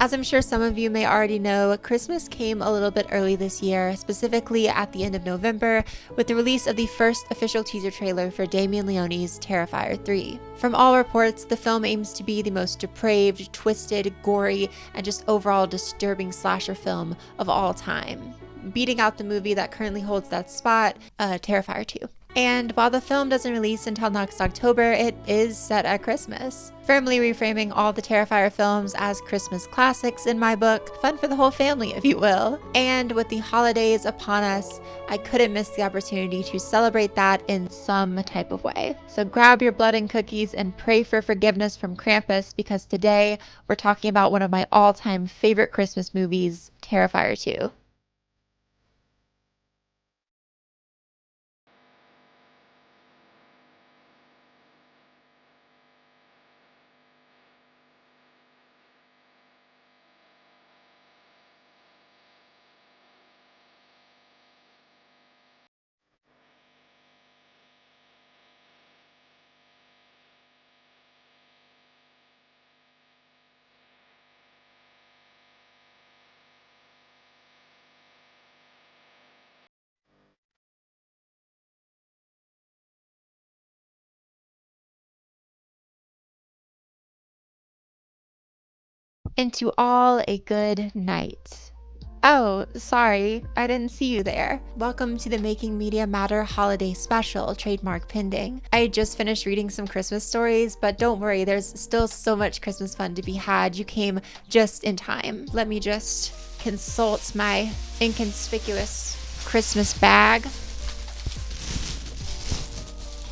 As I'm sure some of you may already know, Christmas came a little bit early this year, specifically at the end of November, with the release of the first official teaser trailer for Damien Leone's Terrifier 3. From all reports, the film aims to be the most depraved, twisted, gory, and just overall disturbing slasher film of all time, beating out the movie that currently holds that spot, Terrifier 2. And while the film doesn't release until next October, it is set at Christmas, firmly reframing all the Terrifier films as Christmas classics in my book, fun for the whole family, if you will. And with the holidays upon us, I couldn't miss the opportunity to celebrate that in some type of way. So grab your blood and cookies and pray for forgiveness from Krampus, because today we're talking about one of my all-time favorite Christmas movies, Terrifier 2. And to all a good night. Oh, sorry, I didn't see you there. Welcome to the Making Media Matter Holiday Special, trademark pending. I just finished reading some Christmas stories, but don't worry, there's still so much Christmas fun to be had. You came just in time. Let me just consult my inconspicuous Christmas bag.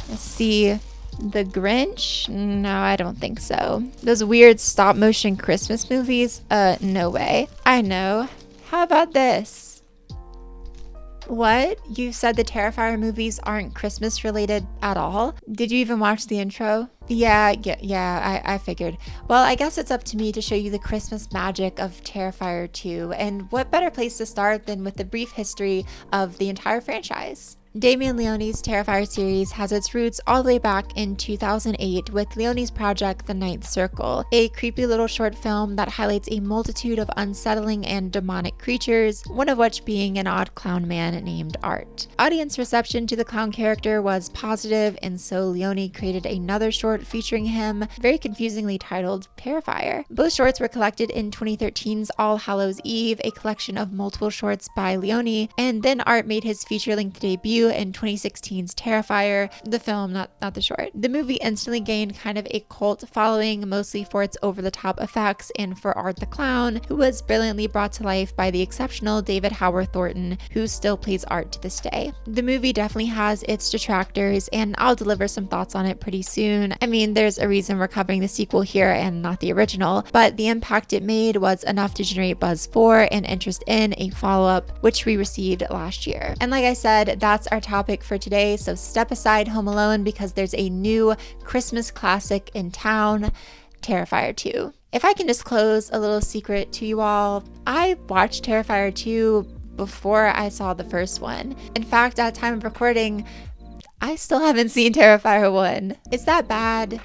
Let's see. The Grinch? No, I don't think so. Those weird stop motion Christmas movies? No way. I know. How about this? What? You said the Terrifier movies aren't Christmas related at all? Did you even watch the intro? Yeah, I figured. Well, I guess it's up to me to show you the Christmas magic of Terrifier 2, and what better place to start than with the brief history of the entire franchise. Damien Leone's Terrifier series has its roots all the way back in 2008 with Leone's project The Ninth Circle, a creepy little short film that highlights a multitude of unsettling and demonic creatures, one of which being an odd clown man named Art. Audience reception to the clown character was positive, and so Leone created another short featuring him, very confusingly titled Terrifier. Both shorts were collected in 2013's All Hallows Eve, a collection of multiple shorts by Leone, and then Art made his feature-length debut in 2016's Terrifier, the film, not the short. The movie instantly gained kind of a cult following, mostly for its over-the-top effects and for Art the Clown, who was brilliantly brought to life by the exceptional David Howard Thornton, who still plays Art to this day. The movie definitely has its detractors, and I'll deliver some thoughts on it pretty soon. I mean, there's a reason we're covering the sequel here and not the original, but the impact it made was enough to generate buzz for and interest in a follow-up, which we received last year. And like I said, that's our topic for today, so step aside, Home Alone, because there's a new Christmas classic in town, Terrifier 2. If I can disclose a little secret to you all, I watched Terrifier 2 before I saw the first one. In fact, at time of recording, I still haven't seen Terrifier 1. Is that bad?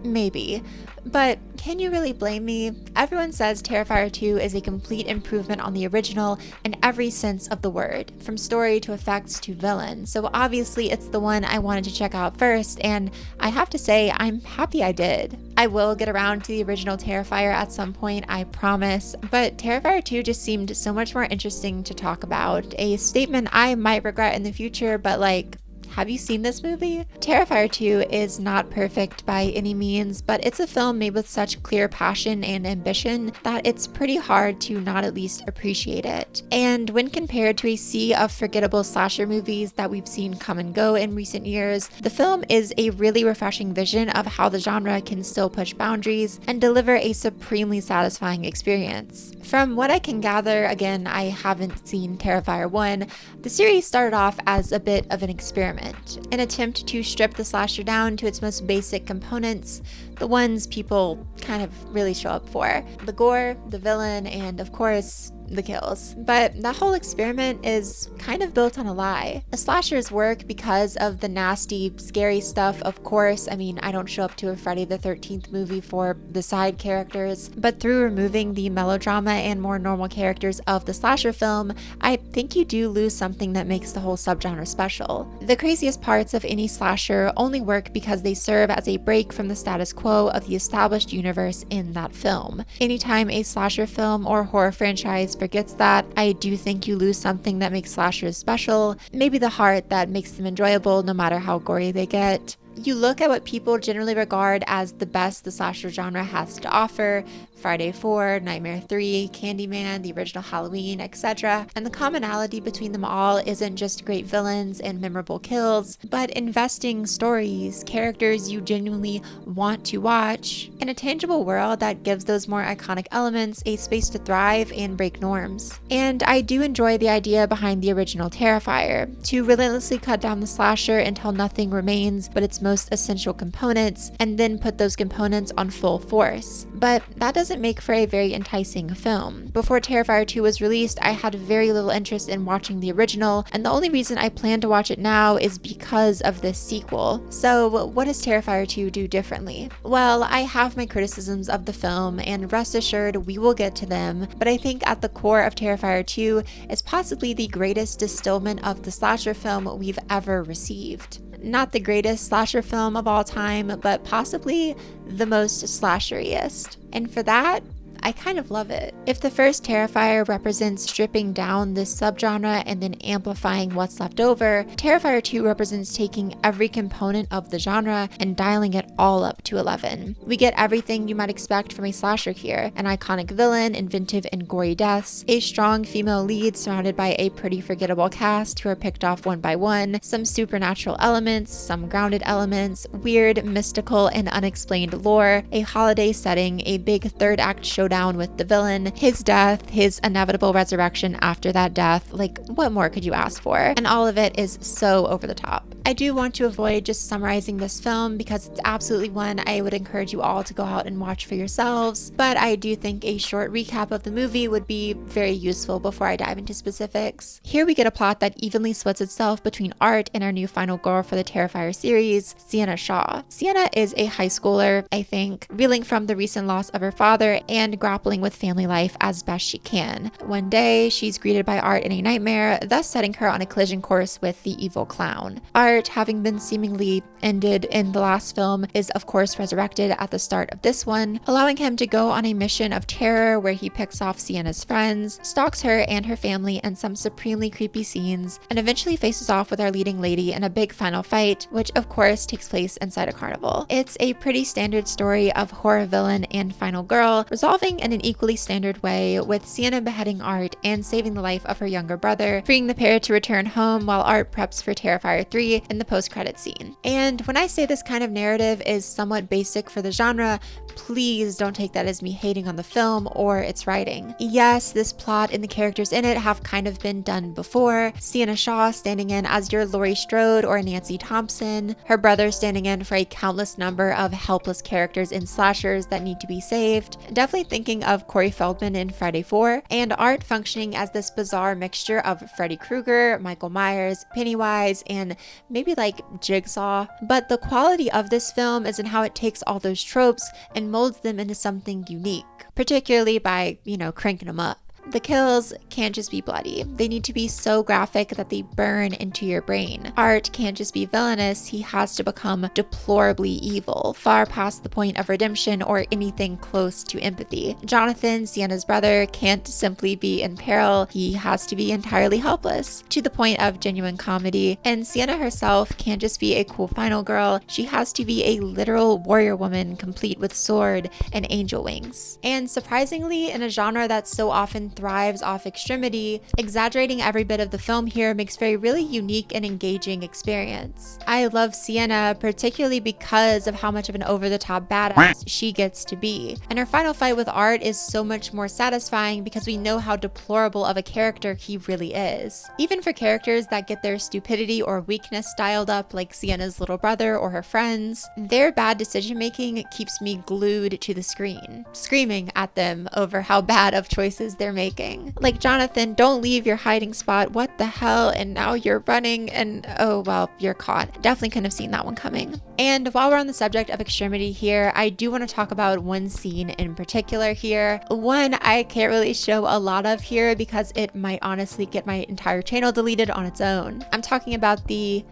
Maybe. But can you really blame me? Everyone says Terrifier 2 is a complete improvement on the original in every sense of the word, from story to effects to villain, so obviously it's the one I wanted to check out first, and I have to say I'm happy I did. I will get around to the original Terrifier at some point, I promise, but Terrifier 2 just seemed so much more interesting to talk about, a statement I might regret in the future, but like, have you seen this movie? Terrifier 2 is not perfect by any means, but it's a film made with such clear passion and ambition that it's pretty hard to not at least appreciate it. And when compared to a sea of forgettable slasher movies that we've seen come and go in recent years, the film is a really refreshing vision of how the genre can still push boundaries and deliver a supremely satisfying experience. From what I can gather, again, I haven't seen Terrifier 1, the series started off as a bit of an experiment, an attempt to strip the slasher down to its most basic components, the ones people kind of really show up for: the gore, the villain, and of course, the kills. But that whole experiment is kind of built on a lie. The slashers work because of the nasty, scary stuff, of course. I mean, I don't show up to a Friday the 13th movie for the side characters, but through removing the melodrama and more normal characters of the slasher film, I think you do lose something that makes the whole subgenre special. The craziest parts of any slasher only work because they serve as a break from the status quo of the established universe in that film. Anytime a slasher film or horror franchise forgets that, I do think you lose something that makes slashers special, maybe the heart that makes them enjoyable no matter how gory they get. You look at what people generally regard as the best the slasher genre has to offer, Friday 4, Nightmare 3, Candyman, the original Halloween, etc. And the commonality between them all isn't just great villains and memorable kills, but investing stories, characters you genuinely want to watch, and a tangible world that gives those more iconic elements a space to thrive and break norms. And I do enjoy the idea behind the original Terrifier, to relentlessly cut down the slasher until nothing remains but its most essential components, and then put those components on full force. But that doesn't make for a very enticing film. Before Terrifier 2 was released, I had very little interest in watching the original, and the only reason I plan to watch it now is because of this sequel. So what does Terrifier 2 do differently? Well, I have my criticisms of the film, and rest assured we will get to them, but I think at the core of Terrifier 2 is possibly the greatest distillment of the slasher film we've ever received. Not the greatest slasher film of all time, but possibly the most slasheriest. And for that, I kind of love it. If the first Terrifier represents stripping down this subgenre and then amplifying what's left over, Terrifier 2 represents taking every component of the genre and dialing it all up to 11. We get everything you might expect from a slasher here: an iconic villain, inventive and gory deaths, a strong female lead surrounded by a pretty forgettable cast who are picked off one by one, some supernatural elements, some grounded elements, weird, mystical, and unexplained lore, a holiday setting, a big third act showdown with the villain, his death, his inevitable resurrection after that death. Like, what more could you ask for? And all of it is so over the top. I do want to avoid just summarizing this film because it's absolutely one I would encourage you all to go out and watch for yourselves, but I do think a short recap of the movie would be very useful before I dive into specifics. Here we get a plot that evenly splits itself between Art and our new final girl for the Terrifier series, Sienna Shaw. Sienna is a high schooler, I think, reeling from the recent loss of her father and grappling with family life as best she can. One day, she's greeted by Art in a nightmare, thus setting her on a collision course with the evil clown. Art, having been seemingly ended in the last film, is of course resurrected at the start of this one, allowing him to go on a mission of terror where he picks off Sienna's friends, stalks her and her family in some supremely creepy scenes, and eventually faces off with our leading lady in a big final fight, which of course takes place inside a carnival. It's a pretty standard story of horror villain and final girl resolving in an equally standard way, with Sienna beheading Art and saving the life of her younger brother, freeing the pair to return home while Art preps for Terrifier 3 in the post-credit scene. And when I say this kind of narrative is somewhat basic for the genre, please don't take that as me hating on the film or its writing. Yes, this plot and the characters in it have kind of been done before. Sienna Shaw standing in as your Laurie Strode or Nancy Thompson, her brother standing in for a countless number of helpless characters in slashers that need to be saved. Definitely thinking of Corey Feldman in Friday 4, and Art functioning as this bizarre mixture of Freddy Krueger, Michael Myers, Pennywise, and maybe like Jigsaw. But the quality of this film is in how it takes all those tropes and molds them into something unique, particularly by, cranking them up. The kills can't just be bloody. They need to be so graphic that they burn into your brain. Art can't just be villainous, he has to become deplorably evil, far past the point of redemption or anything close to empathy. Jonathan, Sienna's brother, can't simply be in peril, he has to be entirely helpless, to the point of genuine comedy. And Sienna herself can't just be a cool final girl, she has to be a literal warrior woman complete with sword and angel wings. And surprisingly, in a genre that's so often thrives off extremity, exaggerating every bit of the film here makes for a really unique and engaging experience. I love Sienna particularly because of how much of an over-the-top badass she gets to be, and her final fight with Art is so much more satisfying because we know how deplorable of a character he really is. Even for characters that get their stupidity or weakness dialed up like Sienna's little brother or her friends, their bad decision making keeps me glued to the screen, screaming at them over how bad of choices they're making making. Like, Jonathan, don't leave your hiding spot. What the hell? And now you're running and oh, well, you're caught. Definitely couldn't have seen that one coming. And while we're on the subject of extremity here, I do want to talk about one scene in particular here. One I can't really show a lot of here because it might honestly get my entire channel deleted on its own. I'm talking about the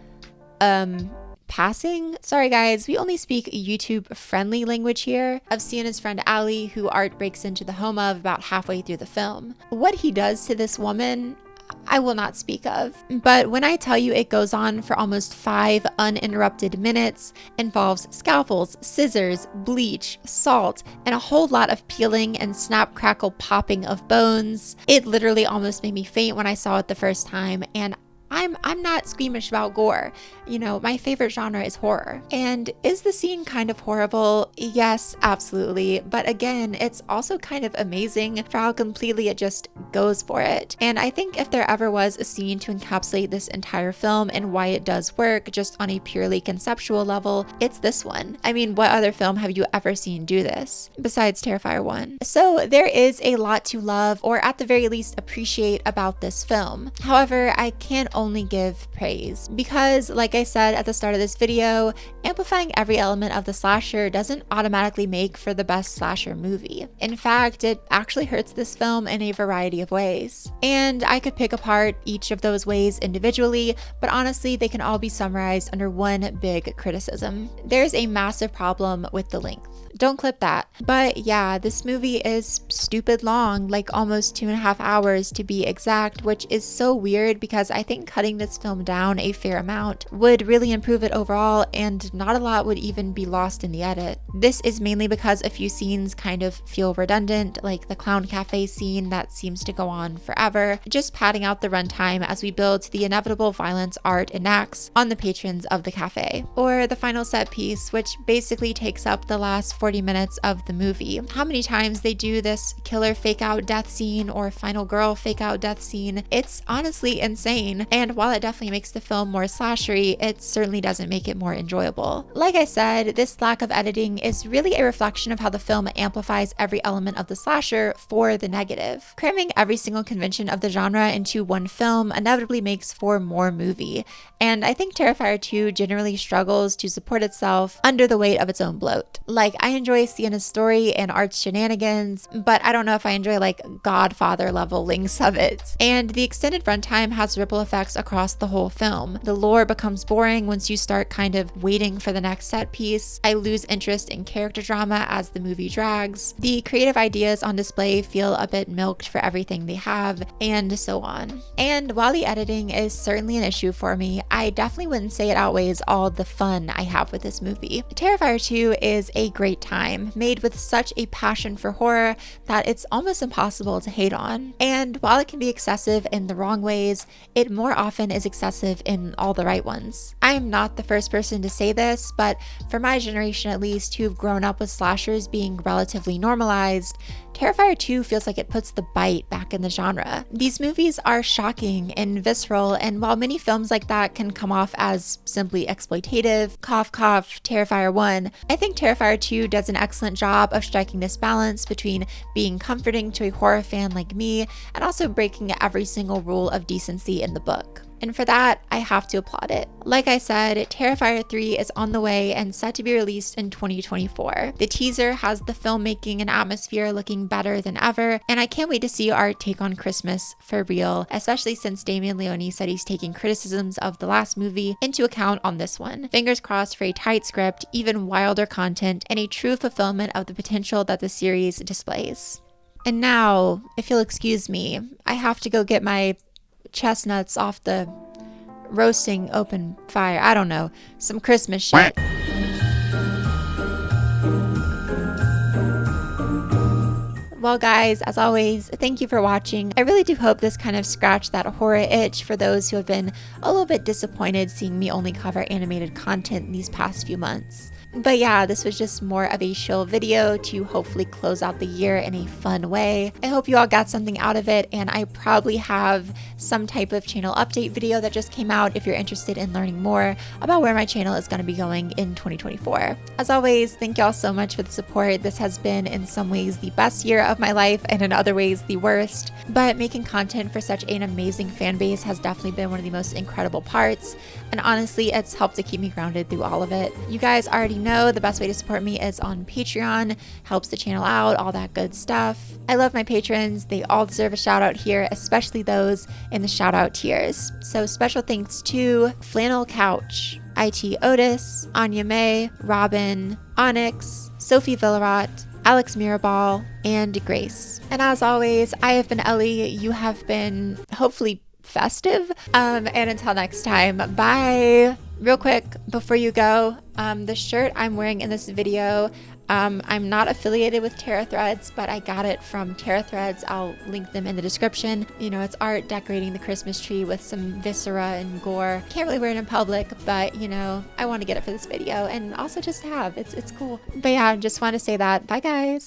passing. Sorry guys, we only speak YouTube friendly language here, of Sienna's friend Allie, who Art breaks into the home of about halfway through the film. What he does to this woman, I will not speak of. But when I tell you it goes on for almost 5 uninterrupted minutes, involves scalpels, scissors, bleach, salt, and a whole lot of peeling and snap crackle popping of bones, it literally almost made me faint when I saw it the first time. And I'm not squeamish about gore. You know, my favorite genre is horror. And is the scene kind of horrible? Yes, absolutely. But again, it's also kind of amazing for how completely it just goes for it. And I think if there ever was a scene to encapsulate this entire film and why it does work just on a purely conceptual level, it's this one. I mean, what other film have you ever seen do this besides Terrifier 1? So there is a lot to love, or at the very least appreciate, about this film. However, I can't only give praise because, like I said at the start of this video, amplifying every element of the slasher doesn't automatically make for the best slasher movie. In fact, it actually hurts this film in a variety of ways. And I could pick apart each of those ways individually, but honestly, they can all be summarized under one big criticism. There's a massive problem with the length. Don't clip that. But yeah, this movie is stupid long, like almost 2.5 hours to be exact, which is so weird because I think cutting this film down a fair amount would really improve it overall, and not a lot would even be lost in the edit. This is mainly because a few scenes kind of feel redundant, like the clown cafe scene that seems to go on forever, just padding out the runtime as we build to the inevitable violence Art enacts on the patrons of the cafe. Or the final set piece, which basically takes up the last 40 minutes of the movie. How many times they do this killer fake out death scene or final girl fake out death scene, it's honestly insane. And while it definitely makes the film more slashery, it certainly doesn't make it more enjoyable. Like I said, this lack of editing is really a reflection of how the film amplifies every element of the slasher for the negative. Cramming every single convention of the genre into one film inevitably makes for more movie. And I think Terrifier 2 generally struggles to support itself under the weight of its own bloat. Like, I enjoy Sienna's story and Art's shenanigans, but I don't know if I enjoy like Godfather level links of it. And the extended runtime has ripple effects across the whole film. The lore becomes boring once you start kind of waiting for the next set piece. I lose interest in character drama as the movie drags. The creative ideas on display feel a bit milked for everything they have, and so on. And while the editing is certainly an issue for me, I definitely wouldn't say it outweighs all the fun I have with this movie. Terrifier 2 is a great time, made with such a passion for horror that it's almost impossible to hate on. And while it can be excessive in the wrong ways, it more often is excessive in all the right ones. I am not the first person to say this, but for my generation at least, who've grown up with slashers being relatively normalized, Terrifier 2 feels like it puts the bite back in the genre. These movies are shocking and visceral, and while many films like that can come off as simply exploitative, cough cough, Terrifier 1, I think Terrifier 2 does an excellent job of striking this balance between being comforting to a horror fan like me and also breaking every single rule of decency in the book. And for that, I have to applaud it. Like I said, Terrifier 3 is on the way and set to be released in 2024. The teaser has the filmmaking and atmosphere looking better than ever, and I can't wait to see Art take on Christmas for real, especially since Damien Leone said he's taking criticisms of the last movie into account on this one. Fingers crossed for a tight script, even wilder content, and a true fulfillment of the potential that the series displays. And now, if you'll excuse me, I have to go get my chestnuts off the roasting open fire. I don't know, some Christmas shit. Well guys, as always, thank you for watching. I really do hope this kind of scratched that horror itch for those who have been a little bit disappointed seeing me only cover animated content these past few months. But yeah, this was just more of a chill video to hopefully close out the year in a fun way. I hope you all got something out of it, and I probably have some type of channel update video that just came out if you're interested in learning more about where my channel is going to be going in 2024. As always, thank y'all so much for the support. This has been in some ways the best year of my life and in other ways the worst, but making content for such an amazing fan base has definitely been one of the most incredible parts, and honestly, it's helped to keep me grounded through all of it. You guys already know the best way to support me is on Patreon. Helps the channel out, all that good stuff. I love my patrons. They all deserve a shout out here, especially those in the shout out tiers. So special thanks to Flannel Couch, IT Otis, Anya May, Robin, Onyx, Sophie Villarot, Alex Mirabal, and Grace. And as always, I have been Ellie. You have been hopefully festive. And until next time, bye. Real quick before you go, the shirt I'm wearing in this video, I'm not affiliated with TerraThreads, but I got it from TerraThreads. I'll link them in the description. You know, it's art decorating the Christmas tree with some viscera and gore. Can't really wear it in public, but you know, I want to get it for this video and also just have, it's cool. But yeah, just want to say that. Bye guys.